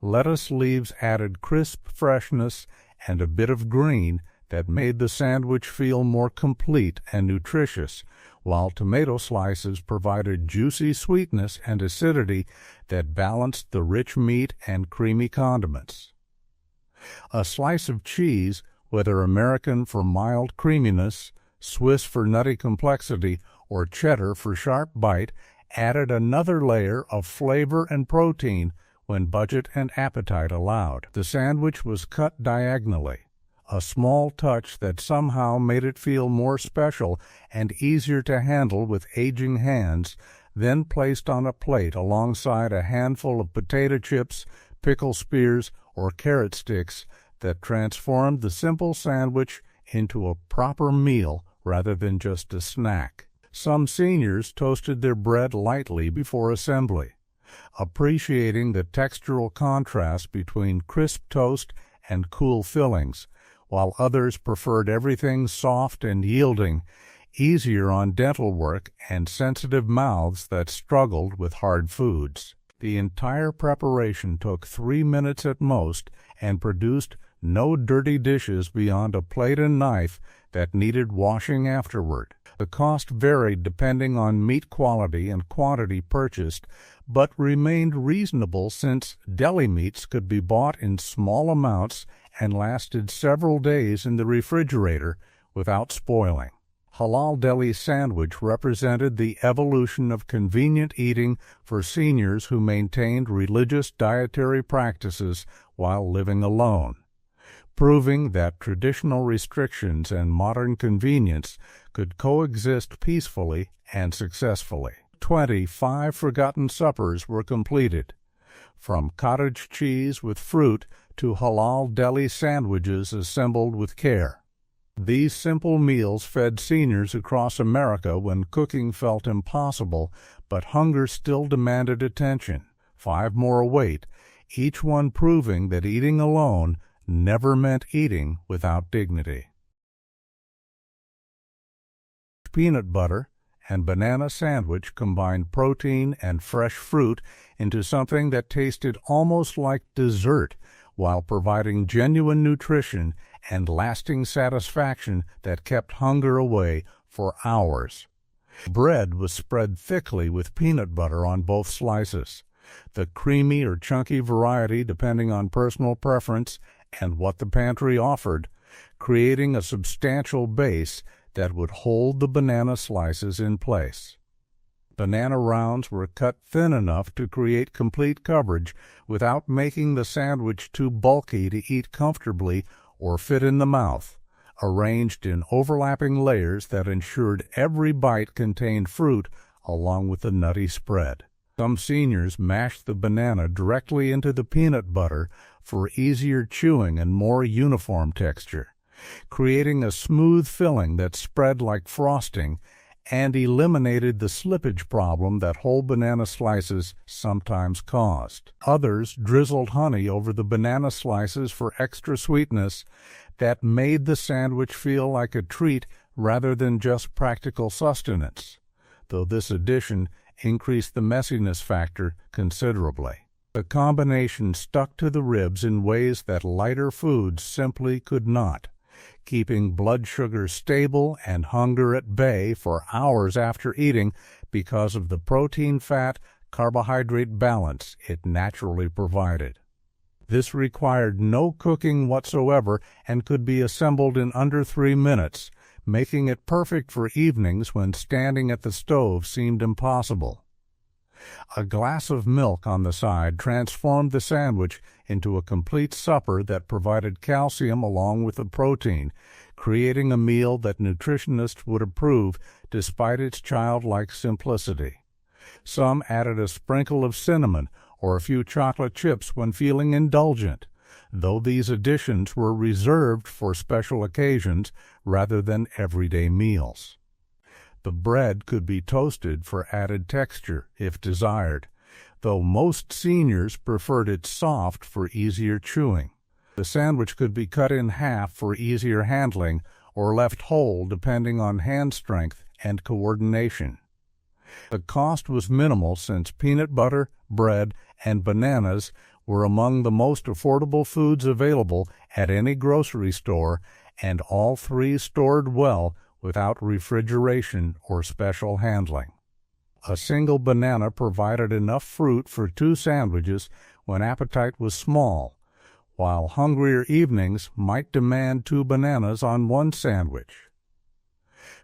Lettuce leaves added crisp freshness and a bit of green that made the sandwich feel more complete and nutritious, while tomato slices provided juicy sweetness and acidity that balanced the rich meat and creamy condiments. A slice of cheese, whether American for mild creaminess, Swiss for nutty complexity, or cheddar for sharp bite, added another layer of flavor and protein when budget and appetite allowed. The sandwich was cut diagonally, a small touch that somehow made it feel more special and easier to handle with aging hands, then placed on a plate alongside a handful of potato chips, pickle spears, or carrot sticks that transformed the simple sandwich into a proper meal rather than just a snack. Some seniors toasted their bread lightly before assembly, appreciating the textural contrast between crisp toast and cool fillings, while others preferred everything soft and yielding, easier on dental work and sensitive mouths that struggled with hard foods. The entire preparation took 3 minutes at most and produced no dirty dishes beyond a plate and knife that needed washing afterward. The cost varied depending on meat quality and quantity purchased, but remained reasonable since deli meats could be bought in small amounts and lasted several days in the refrigerator without spoiling. Halal deli sandwich represented the evolution of convenient eating for seniors who maintained religious dietary practices while living alone, proving that traditional restrictions and modern convenience could coexist peacefully and successfully. 25 forgotten suppers were completed, from cottage cheese with fruit to halal deli sandwiches assembled with care. These simple meals fed seniors across America when cooking felt impossible, but hunger still demanded attention. 5 more await, each one proving that eating alone never meant eating without dignity. Peanut butter and banana sandwich combined protein and fresh fruit into something that tasted almost like dessert while providing genuine nutrition and lasting satisfaction that kept hunger away for hours. Bread was spread thickly with peanut butter on both slices, the creamy or chunky variety depending on personal preference and what the pantry offered, creating a substantial base that would hold the banana slices in place. Banana rounds were cut thin enough to create complete coverage without making the sandwich too bulky to eat comfortably or fit in the mouth, arranged in overlapping layers that ensured every bite contained fruit along with the nutty spread. Some seniors mashed the banana directly into the peanut butter for easier chewing and more uniform texture, creating a smooth filling that spread like frosting and eliminated the slippage problem that whole banana slices sometimes caused. Others drizzled honey over the banana slices for extra sweetness that made the sandwich feel like a treat rather than just practical sustenance, though this addition increased the messiness factor considerably. The combination stuck to the ribs in ways that lighter foods simply could not, keeping blood sugar stable and hunger at bay for hours after eating because of the protein-fat-carbohydrate balance it naturally provided. This required no cooking whatsoever and could be assembled in under 3 minutes, making it perfect for evenings when standing at the stove seemed impossible. A glass of milk on the side transformed the sandwich into a complete supper that provided calcium along with the protein, creating a meal that nutritionists would approve despite its childlike simplicity. Some added a sprinkle of cinnamon or a few chocolate chips when feeling indulgent, though these additions were reserved for special occasions rather than everyday meals. The bread could be toasted for added texture if desired, though most seniors preferred it soft for easier chewing. The sandwich could be cut in half for easier handling or left whole depending on hand strength and coordination. The cost was minimal since peanut butter, bread, and bananas were among the most affordable foods available at any grocery store, and all 3 stored well without refrigeration or special handling. A single banana provided enough fruit for 2 sandwiches when appetite was small, while hungrier evenings might demand 2 bananas on 1 sandwich.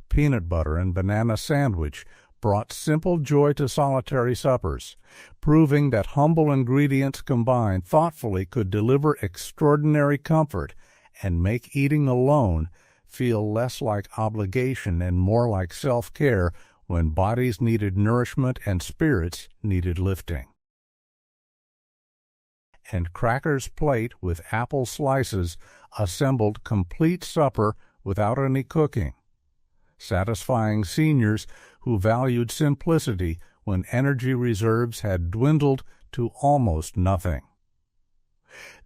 Peanut butter and banana sandwich brought simple joy to solitary suppers, proving that humble ingredients combined thoughtfully could deliver extraordinary comfort and make eating alone feel less like obligation and more like self-care when bodies needed nourishment and spirits needed lifting. And Cracker's plate with apple slices assembled complete supper without any cooking, satisfying seniors who valued simplicity when energy reserves had dwindled to almost nothing.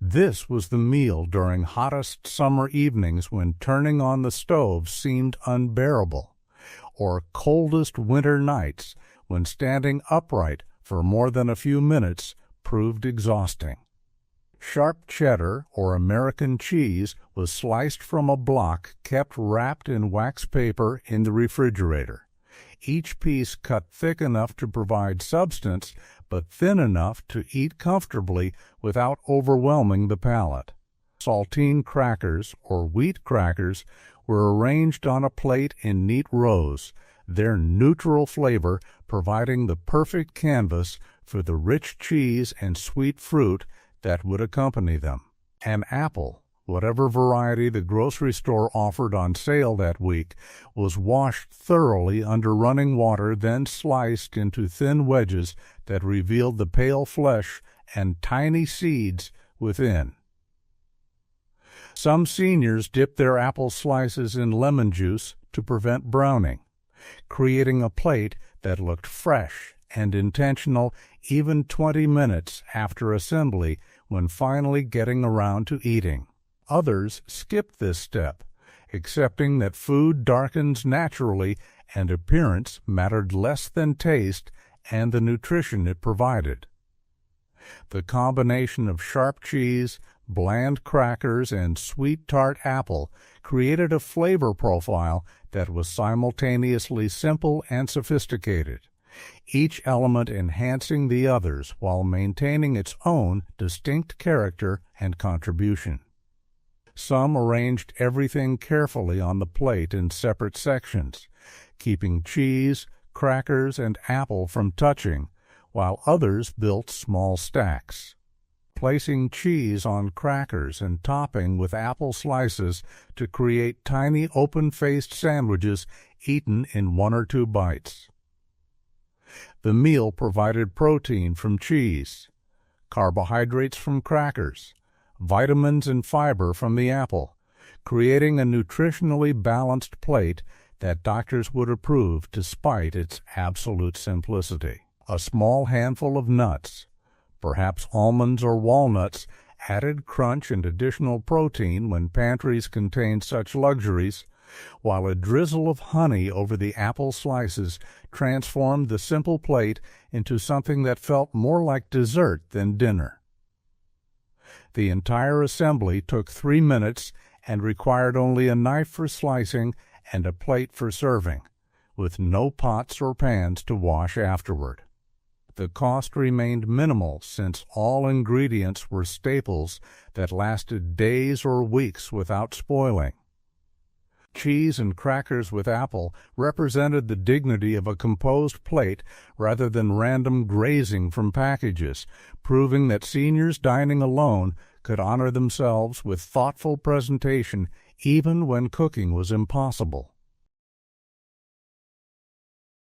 This was the meal during hottest summer evenings when turning on the stove seemed unbearable, or coldest winter nights when standing upright for more than a few minutes proved exhausting. Sharp cheddar or American cheese was sliced from a block kept wrapped in wax paper in the refrigerator. Each piece cut thick enough to provide substance, but thin enough to eat comfortably without overwhelming the palate. Saltine crackers, or wheat crackers, were arranged on a plate in neat rows, their neutral flavor providing the perfect canvas for the rich cheese and sweet fruit that would accompany them. An apple, whatever variety the grocery store offered on sale that week, was washed thoroughly under running water, then sliced into thin wedges that revealed the pale flesh and tiny seeds within. Some seniors dipped their apple slices in lemon juice to prevent browning, creating a plate that looked fresh and intentional even 20 minutes after assembly when finally getting around to eating. Others skipped this step, accepting that food darkens naturally and appearance mattered less than taste and the nutrition it provided. The combination of sharp cheese, bland crackers, and sweet tart apple created a flavor profile that was simultaneously simple and sophisticated, each element enhancing the others while maintaining its own distinct character and contribution. Some arranged everything carefully on the plate in separate sections, keeping cheese, crackers, and apple from touching, while others built small stacks, placing cheese on crackers and topping with apple slices to create tiny open-faced sandwiches eaten in 1 or 2 bites. The meal provided protein from cheese, carbohydrates from crackers, vitamins and fiber from the apple, creating a nutritionally balanced plate that doctors would approve despite its absolute simplicity. A small handful of nuts, perhaps almonds or walnuts, added crunch and additional protein when pantries contained such luxuries, while a drizzle of honey over the apple slices transformed the simple plate into something that felt more like dessert than dinner. The entire assembly took 3 minutes and required only a knife for slicing and a plate for serving, with no pots or pans to wash afterward. The cost remained minimal since all ingredients were staples that lasted days or weeks without spoiling. Cheese and crackers with apple represented the dignity of a composed plate rather than random grazing from packages, proving that seniors dining alone could honor themselves with thoughtful presentation even when cooking was impossible.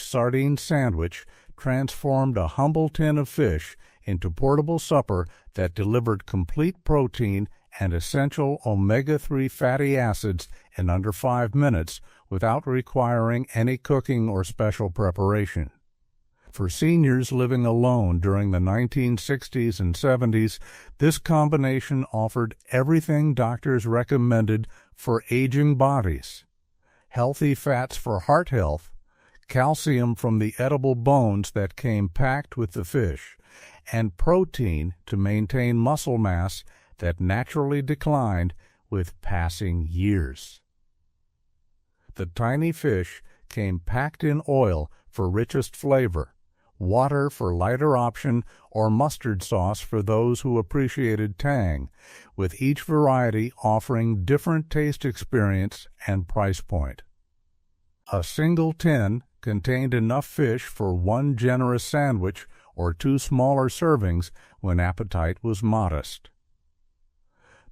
Sardine sandwich transformed a humble tin of fish into portable supper that delivered complete protein and essential omega-3 fatty acids in under 5 minutes without requiring any cooking or special preparation. For seniors living alone during the 1960s and 70s, this combination offered everything doctors recommended for aging bodies: healthy fats for heart health, calcium from the edible bones that came packed with the fish, and protein to maintain muscle mass that naturally declined with passing years. The tiny fish came packed in oil for richest flavor, water for lighter option, or mustard sauce for those who appreciated tang, with each variety offering different taste experience and price point. A single tin contained enough fish for 1 generous sandwich or 2 smaller servings when appetite was modest.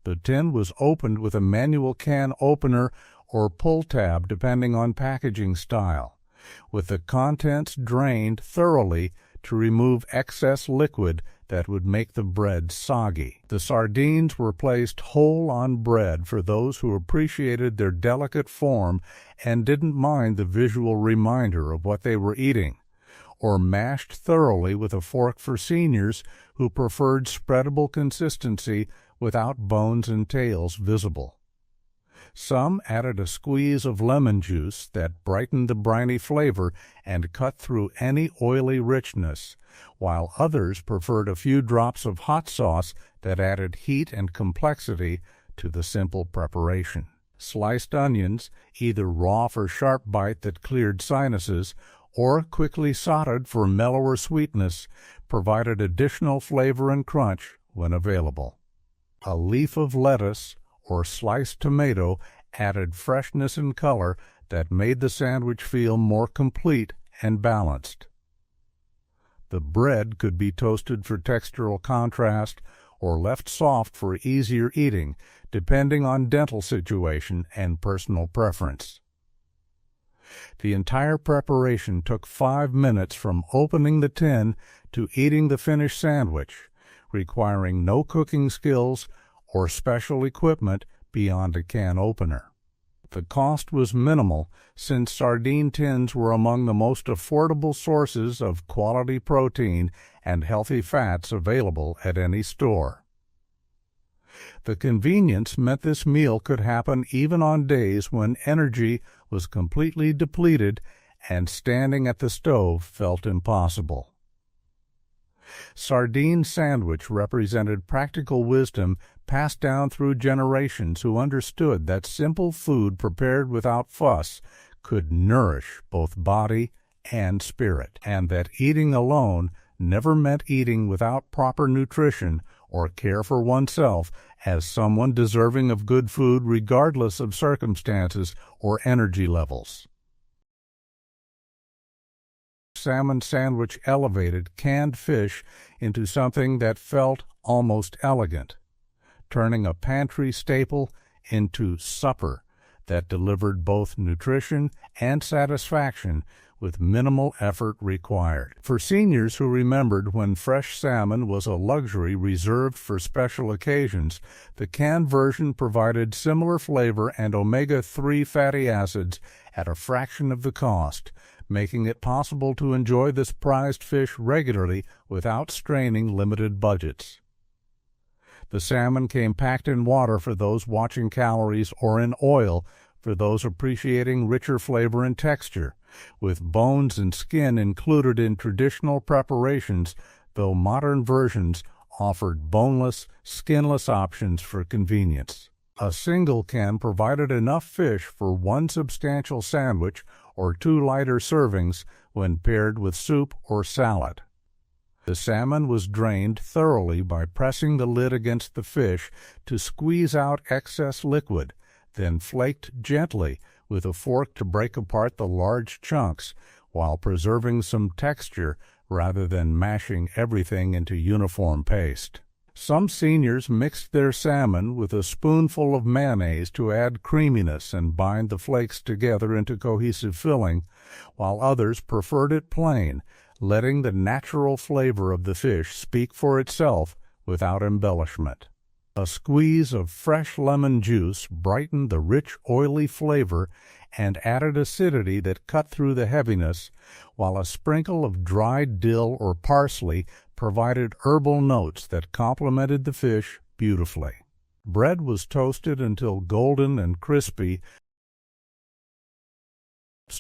The tin was opened with a manual can opener or pull tab depending on packaging style, with the contents drained thoroughly to remove excess liquid that would make the bread soggy. The sardines were placed whole on bread for those who appreciated their delicate form and didn't mind the visual reminder of what they were eating, or mashed thoroughly with a fork for seniors who preferred spreadable consistency without bones and tails visible. Some added a squeeze of lemon juice that brightened the briny flavor and cut through any oily richness, while others preferred a few drops of hot sauce that added heat and complexity to the simple preparation. Sliced onions, either raw for sharp bite that cleared sinuses, or quickly sautéed for mellower sweetness, provided additional flavor and crunch when available. A leaf of lettuce or sliced tomato added freshness and color that made the sandwich feel more complete and balanced. The bread could be toasted for textural contrast or left soft for easier eating, depending on dental situation and personal preference. The entire preparation took 5 minutes from opening the tin to eating the finished sandwich, requiring no cooking skills or special equipment beyond a can opener. The cost was minimal, since sardine tins were among the most affordable sources of quality protein and healthy fats available at any store. The convenience meant this meal could happen even on days when energy was completely depleted and standing at the stove felt impossible. Sardine sandwich represented practical wisdom passed down through generations who understood that simple food prepared without fuss could nourish both body and spirit, and that eating alone never meant eating without proper nutrition or care for oneself as someone deserving of good food regardless of circumstances or energy levels. Salmon sandwich elevated canned fish into something that felt almost elegant, turning a pantry staple into supper that delivered both nutrition and satisfaction with minimal effort required. For seniors who remembered when fresh salmon was a luxury reserved for special occasions, the canned version provided similar flavor and omega-3 fatty acids at a fraction of the cost, making it possible to enjoy this prized fish regularly without straining limited budgets. The salmon came packed in water for those watching calories or in oil for those appreciating richer flavor and texture, with bones and skin included in traditional preparations, though modern versions offered boneless, skinless options for convenience. A single can provided enough fish for one substantial sandwich or 2 lighter servings when paired with soup or salad. The salmon was drained thoroughly by pressing the lid against the fish to squeeze out excess liquid, then flaked gently with a fork to break apart the large chunks while preserving some texture rather than mashing everything into uniform paste. Some seniors mixed their salmon with a spoonful of mayonnaise to add creaminess and bind the flakes together into cohesive filling, while others preferred it plain, letting the natural flavor of the fish speak for itself without embellishment. A squeeze of fresh lemon juice brightened the rich, oily flavor and added acidity that cut through the heaviness, while a sprinkle of dried dill or parsley provided herbal notes that complemented the fish beautifully. Bread was toasted until golden and crispy.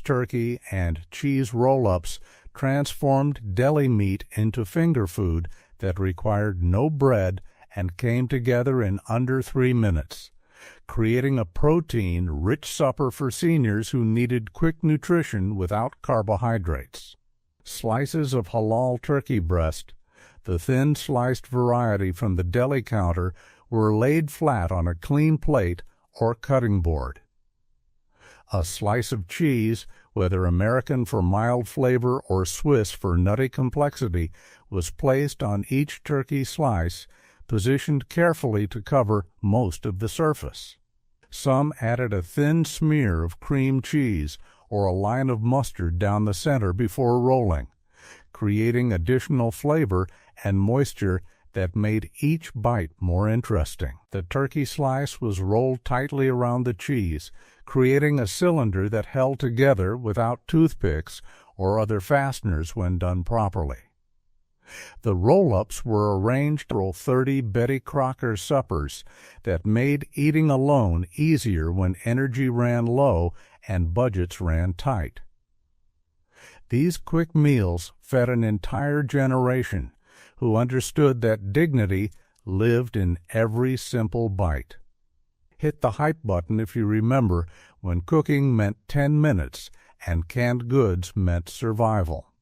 Turkey and cheese roll-ups transformed deli meat into finger food that required no bread and came together in under 3 minutes, creating a protein-rich supper for seniors who needed quick nutrition without carbohydrates. Slices of halal turkey breast, the thin sliced variety from the deli counter, were laid flat on a clean plate or cutting board. A slice of cheese, whether American for mild flavor or Swiss for nutty complexity, was placed on each turkey slice, positioned carefully to cover most of the surface. Some added a thin smear of cream cheese or a line of mustard down the center before rolling, creating additional flavor and moisture that made each bite more interesting. The turkey slice was rolled tightly around the cheese, creating a cylinder that held together without toothpicks or other fasteners when done properly. The roll-ups were arranged for 30 Betty Crocker suppers that made eating alone easier when energy ran low and budgets ran tight. These quick meals fed an entire generation who understood that dignity lived in every simple bite. Hit the hype button if you remember when cooking meant 10 minutes and canned goods meant survival.